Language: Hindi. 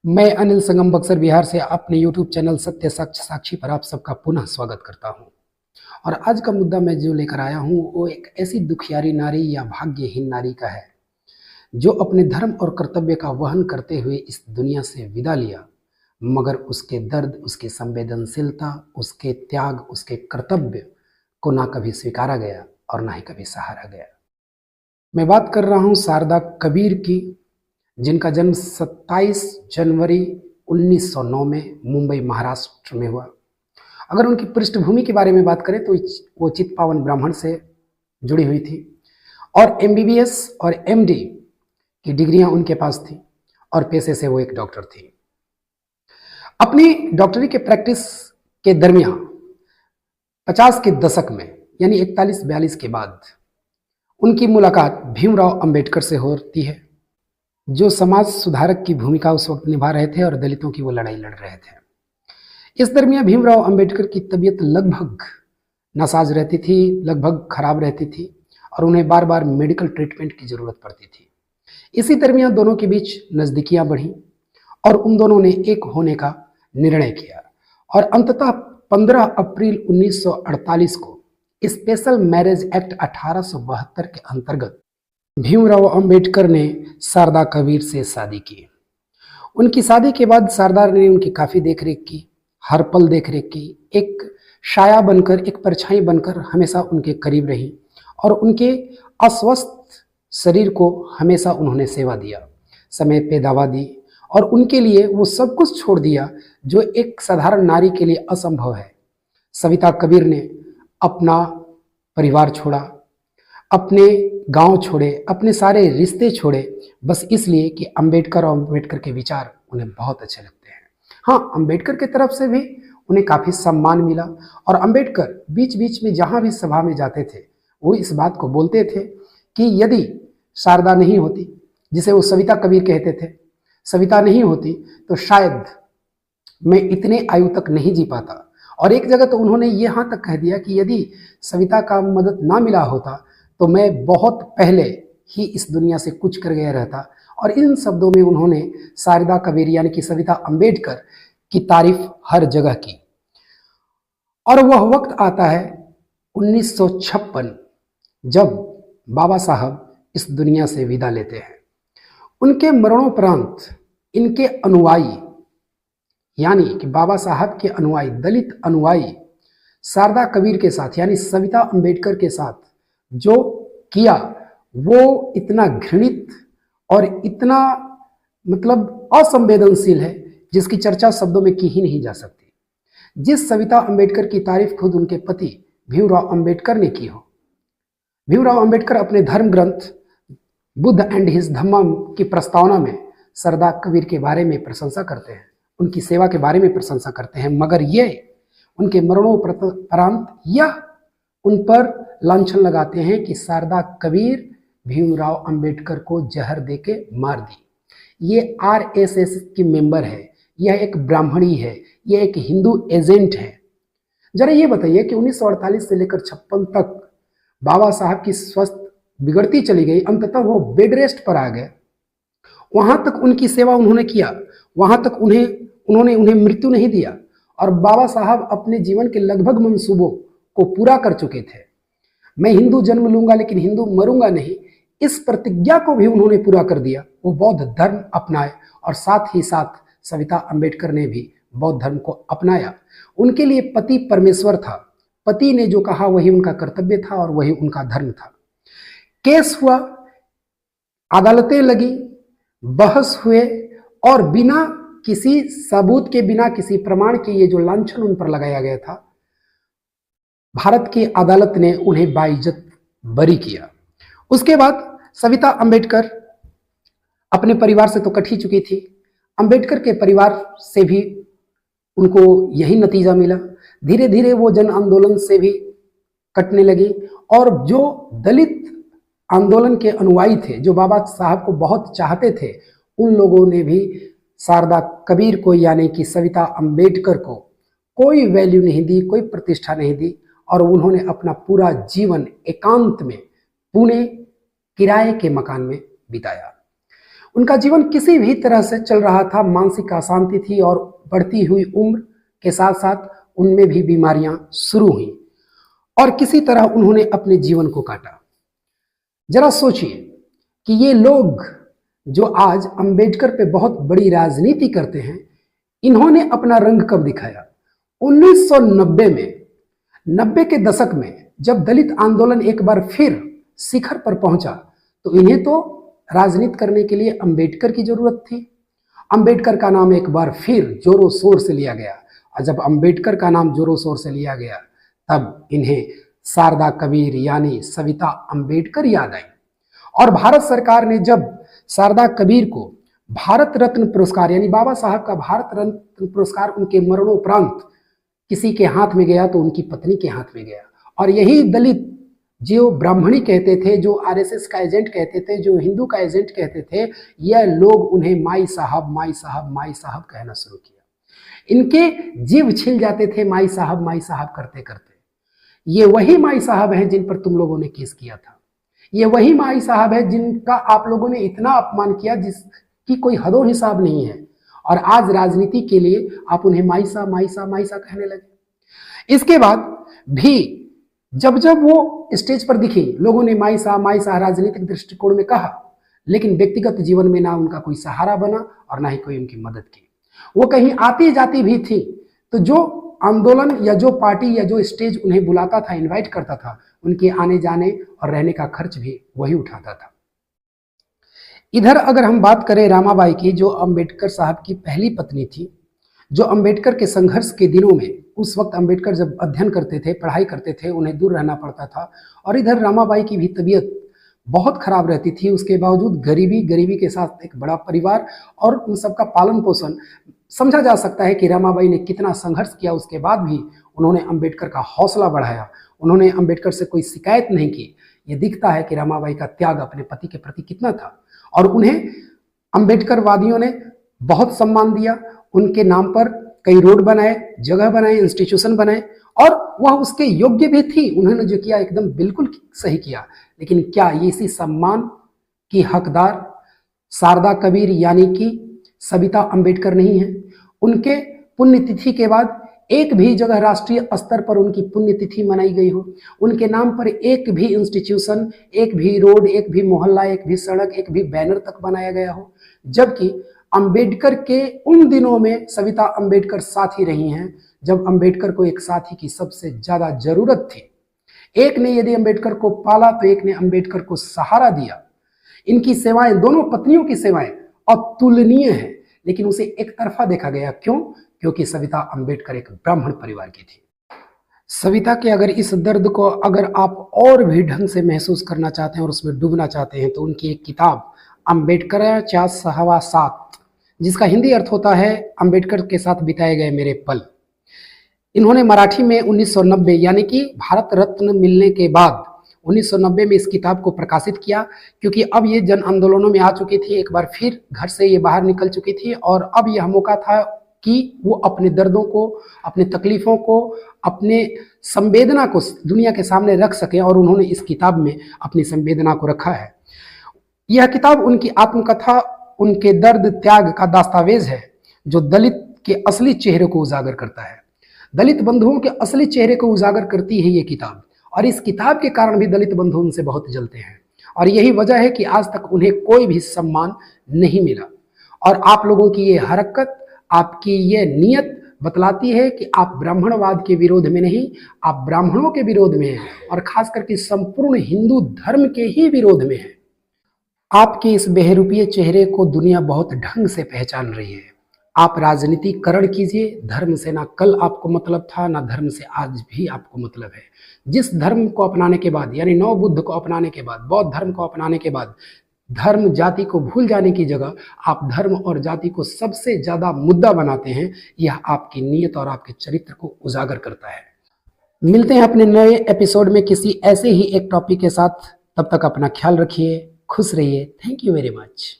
मैं अनिल संगम बक्सर बिहार से अपने YouTube चैनल सत्य सच साक्षी पर आप सबका पुनः स्वागत करता हूं। और आज का मुद्दा मैं जो लेकर आया हूं वो एक ऐसी दुखियारी नारी या भाग्यहीन नारी का है जो अपने धर्म और कर्तव्य का वहन करते हुए इस दुनिया से विदा लिया, मगर उसके दर्द, उसकी संवेदनशीलता, उसके त्याग, उसके कर्तव्य को ना कभी स्वीकारा गया और ना ही कभी सहारा गया। मैं बात कर रहा हूं शारदा कबीर की, जिनका जन्म 27 जनवरी 1909 में मुंबई महाराष्ट्र में हुआ। अगर उनकी पृष्ठभूमि के बारे में बात करें तो वो चित्पावन ब्राह्मण से जुड़ी हुई थी और MBBS और MD की डिग्रियां उनके पास थी और पेशे से वो एक डॉक्टर थी। अपनी डॉक्टरी के प्रैक्टिस के दरमियान 50 के दशक में यानी 41-42 के बाद उनकी मुलाकात भीमराव अंबेडकर से होती है, जो समाज सुधारक की भूमिका उस वक्त निभा रहे थे और दलितों की वो लड़ाई लड़ रहे थे। इस दरमियान भीमराव अंबेडकर की तबीयत लगभग नासाज रहती थी, लगभग खराब रहती थी और उन्हें बार बार मेडिकल ट्रीटमेंट की जरूरत पड़ती थी। इसी दरमियान दोनों के बीच नजदीकियां बढ़ी और उन दोनों ने एक होने का निर्णय किया और अंततः 15 अप्रैल 1948 को स्पेशल मैरिज एक्ट 1872 के अंतर्गत भीमराव अंबेडकर ने शारदा कबीर से शादी की। उनकी शादी के बाद शारदा ने उनकी काफ़ी देखरेख की, हर पल देखरेख की, एक साया बनकर, एक परछाई बनकर हमेशा उनके करीब रही और उनके अस्वस्थ शरीर को हमेशा उन्होंने सेवा दिया, समय पे दवा दी और उनके लिए वो सब कुछ छोड़ दिया जो एक साधारण नारी के लिए असंभव है। सविता कबीर ने अपना परिवार छोड़ा, अपने गांव छोड़े, अपने सारे रिश्ते छोड़े, बस इसलिए कि अंबेडकर और अंबेडकर के विचार उन्हें बहुत अच्छे लगते हैं। हाँ, अंबेडकर की तरफ से भी उन्हें काफ़ी सम्मान मिला और अंबेडकर बीच बीच में जहाँ भी सभा में जाते थे वो इस बात को बोलते थे कि यदि शारदा नहीं होती, जिसे वो सविता कबीर कहते थे, सविता नहीं होती तो शायद मैं इतने आयु तक नहीं जी पाता। और एक जगह तो उन्होंने यहाँ तक कह दिया कि यदि सविता का मदद ना मिला होता तो मैं बहुत पहले ही इस दुनिया से कूच कर गया रहता। और इन शब्दों में उन्होंने शारदा कबीर यानी कि सविता अंबेडकर की तारीफ हर जगह की। और वह वक्त आता है 1956 जब बाबा साहब इस दुनिया से विदा लेते हैं। उनके मरणोपरांत इनके अनुयायी यानी कि बाबा साहब के अनुयायी, दलित अनुयायी शारदा कबीर के साथ यानी सविता अंबेडकर के साथ जो किया वो इतना घृणित और इतना असंवेदनशील है जिसकी चर्चा शब्दों में की ही नहीं जा सकती। जिस सविता अंबेडकर की तारीफ खुद उनके पति भीमराव अंबेडकर ने की हो। भीमराव अंबेडकर अपने धर्म ग्रंथ बुद्ध एंड हिज धम्मा की प्रस्तावना में शारदा कबीर के बारे में प्रशंसा करते हैं, उनकी सेवा के बारे में प्रशंसा करते हैं, मगर ये उनके मरणोपरांत यह उन पर लांछन लगाते हैं कि शारदा कबीर भीमराव अंबेडकर को जहर देके मार दी। ये RSS की मेंबर है, यह एक ब्राह्मणी है, यह एक हिंदू एजेंट है। जरा ये बताइए कि 1948 से लेकर 56 तक बाबा साहब की स्वास्थ्य बिगड़ती चली गई, अंततः वो बेड रेस्ट पर आ गए। वहां तक उनकी सेवा उन्होंने किया, वहां तक उन्होंने उन्हें मृत्यु नहीं दिया और बाबा साहब अपने जीवन के लगभग मंसूबों को पूरा कर चुके थे। मैं हिंदू जन्म लूंगा लेकिन हिंदू मरूंगा नहीं, इस प्रतिज्ञा को भी उन्होंने पूरा कर दिया। वो बौद्ध धर्म अपनाए और साथ ही साथ सविता अंबेडकर ने भी बौद्ध धर्म को अपनाया। उनके लिए पति परमेश्वर था, पति ने जो कहा वही उनका कर्तव्य था और वही उनका धर्म था। केस हुआ, अदालतें लगी, बहस हुए और बिना किसी सबूत के, बिना किसी प्रमाण के ये जो लांछन उन पर लगाया गया था, भारत की अदालत ने उन्हें बाइज्जत बरी किया। उसके बाद सविता अंबेडकर अपने परिवार से तो कट ही चुकी थी, अंबेडकर के परिवार से भी उनको यही नतीजा मिला। धीरे धीरे वो जन आंदोलन से भी कटने लगी और जो दलित आंदोलन के अनुयायी थे, जो बाबा साहब को बहुत चाहते थे, उन लोगों ने भी शारदा कबीर को यानी कि सविता अंबेडकर को कोई वैल्यू नहीं दी, कोई प्रतिष्ठा नहीं दी और उन्होंने अपना पूरा जीवन एकांत में पुणे किराए के मकान में बिताया। उनका जीवन किसी भी तरह से चल रहा था, मानसिक अशांति थी और बढ़ती हुई उम्र के साथ साथ उनमें भी बीमारियां शुरू हुई और किसी तरह उन्होंने अपने जीवन को काटा। जरा सोचिए कि ये लोग जो आज अंबेडकर पे बहुत बड़ी राजनीति करते हैं, इन्होंने अपना रंग कब दिखाया? 1990 में, 90 के दशक में जब दलित आंदोलन एक बार फिर शिखर पर पहुंचा तो इन्हें तो राजनीति करने के लिए अंबेडकर की जरूरत थी। अंबेडकर का नाम एक बार फिर जोरों शोर से लिया गया और जब अंबेडकर का नाम जोरों शोर से लिया गया तब इन्हें शारदा कबीर यानी सविता अंबेडकर याद आई। और भारत सरकार ने जब शारदा कबीर को भारत रत्न पुरस्कार यानी बाबा साहब का भारत रत्न पुरस्कार उनके मरणोपरांत किसी के हाथ में गया तो उनकी पत्नी के हाथ में गया। और यही दलित जो ब्राह्मणी कहते थे, जो आरएसएस का एजेंट कहते थे, जो हिंदू का एजेंट कहते थे, यह लोग उन्हें माई साहब माई साहब माई साहब कहना शुरू किया। इनके जीव छिल जाते थे माई साहब करते करते। ये वही माई साहब हैं जिन पर तुम लोगों ने केस किया था, ये वही माई साहब है जिनका आप लोगों ने इतना अपमान किया जिसकी कोई हदो हिसाब नहीं है। और आज राजनीति के लिए आप उन्हें माई साहब कहने लगे। इसके बाद भी जब जब वो स्टेज पर दिखे, लोगों ने माई साहब राजनीतिक दृष्टिकोण में कहा, लेकिन व्यक्तिगत जीवन में ना उनका कोई सहारा बना और ना ही कोई उनकी मदद की। वो कहीं आती जाती भी थी तो जो आंदोलन या जो पार्टी या जो स्टेज उन्हें बुलाता था, इनवाइट करता था, उनके आने जाने और रहने का खर्च भी वही उठाता था। इधर अगर हम बात करें रामाबाई की, जो अंबेडकर साहब की पहली पत्नी थी, जो अंबेडकर के संघर्ष के दिनों में, उस वक्त अंबेडकर जब अध्ययन करते थे, पढ़ाई करते थे, उन्हें दूर रहना पड़ता था। और इधर रामाबाई की भी तबीयत बहुत खराब रहती थी। उसके बावजूद गरीबी के साथ एक बड़ा परिवार और उन सबका पालन पोषण, समझा जा सकता है कि रामाबाई ने कितना संघर्ष किया। उसके बाद भी उन्होंने अंबेडकर का हौसला बढ़ाया, उन्होंने अंबेडकर से कोई शिकायत नहीं की। ये दिखता है कि रामाबाई का त्याग अपने पति के प्रति कितना था। और उन्हें अंबेडकरवादियों ने बहुत सम्मान दिया, उनके नाम पर कई रोड बनाए, जगह बनाए, इंस्टीट्यूशन बनाए और वह उसके योग्य भी थी। उन्होंने जो किया एकदम बिल्कुल सही किया। लेकिन क्या ये इसी सम्मान की हकदार शारदा कबीर यानी कि सविता अंबेडकर नहीं है? उनके पुण्यतिथि के बाद एक भी जगह राष्ट्रीय स्तर पर उनकी पुण्यतिथि मनाई गई हो, उनके नाम पर एक भी इंस्टीट्यूशन, एक भी रोड, एक भी मोहल्ला, एक भी सड़क, एक भी बैनर तक बनाया गया हो, जबकि अंबेडकर के उन दिनों में सविता अंबेडकर साथी रही हैं जब अंबेडकर को एक साथी की सबसे ज्यादा जरूरत थी। एक ने यदि अंबेडकर को पाला तो एक ने अंबेडकर को सहारा दिया। इनकी सेवाएं, दोनों पत्नियों की सेवाएं अतुलनीय हैं, लेकिन उसे एक तरफा देखा गया। क्यों? क्योंकि सविता अंबेडकर एक ब्राह्मण परिवार की थी। सविता के अगर इस दर्द को अगर आप और भी ढंग से महसूस करना चाहते हैं और उसमें डूबना चाहते हैं तो उनकी एक किताब अंबेडकरच्या सहवासात, जिसका हिंदी अर्थ होता है अंबेडकर के साथ बिताए गए मेरे पल, इन्होंने मराठी में 1990 यानी कि भारत रत्न मिलने के बाद 1990 में इस किताब को प्रकाशित किया। क्योंकि अब ये जन आंदोलनों में आ चुकी थी, एक बार फिर घर से ये बाहर निकल चुकी थी और अब यह मौका था कि वो अपने दर्दों को, अपने तकलीफों को, अपने संवेदना को दुनिया के सामने रख सके और उन्होंने इस किताब में अपनी संवेदना को रखा है। यह किताब उनकी आत्मकथा, उनके दर्द त्याग का दस्तावेज है जो दलित के असली चेहरे को उजागर करता है। दलित बंधुओं के असली चेहरे को उजागर करती है ये किताब और इस किताब के कारण भी दलित बंधु उनसे बहुत जलते हैं और यही वजह है कि आज तक उन्हें कोई भी सम्मान नहीं मिला। और आप लोगों की ये हरकत, आपकी ये नियत बतलाती है कि आप ब्राह्मणवाद के विरोध में नहीं, आप ब्राह्मणों के विरोध में हैं और खास करके संपूर्ण हिंदू धर्म के ही विरोध में हैं। आपके इस बहरूपीय चेहरे को दुनिया बहुत ढंग से पहचान रही है। आप राजनीतिकरण कीजिए, धर्म से ना कल आपको मतलब था, ना धर्म से आज भी आपको मतलब है। जिस धर्म को अपनाने के बाद यानी नव बुद्ध को अपनाने के बाद, बौद्ध धर्म को अपनाने के बाद धर्म जाति को भूल जाने की जगह आप धर्म और जाति को सबसे ज्यादा मुद्दा बनाते हैं, यह आपकी नीयत और आपके चरित्र को उजागर करता है। मिलते हैं अपने नए एपिसोड में किसी ऐसे ही एक टॉपिक के साथ। तब तक अपना ख्याल रखिए, खुश रहिए। Thank you very much.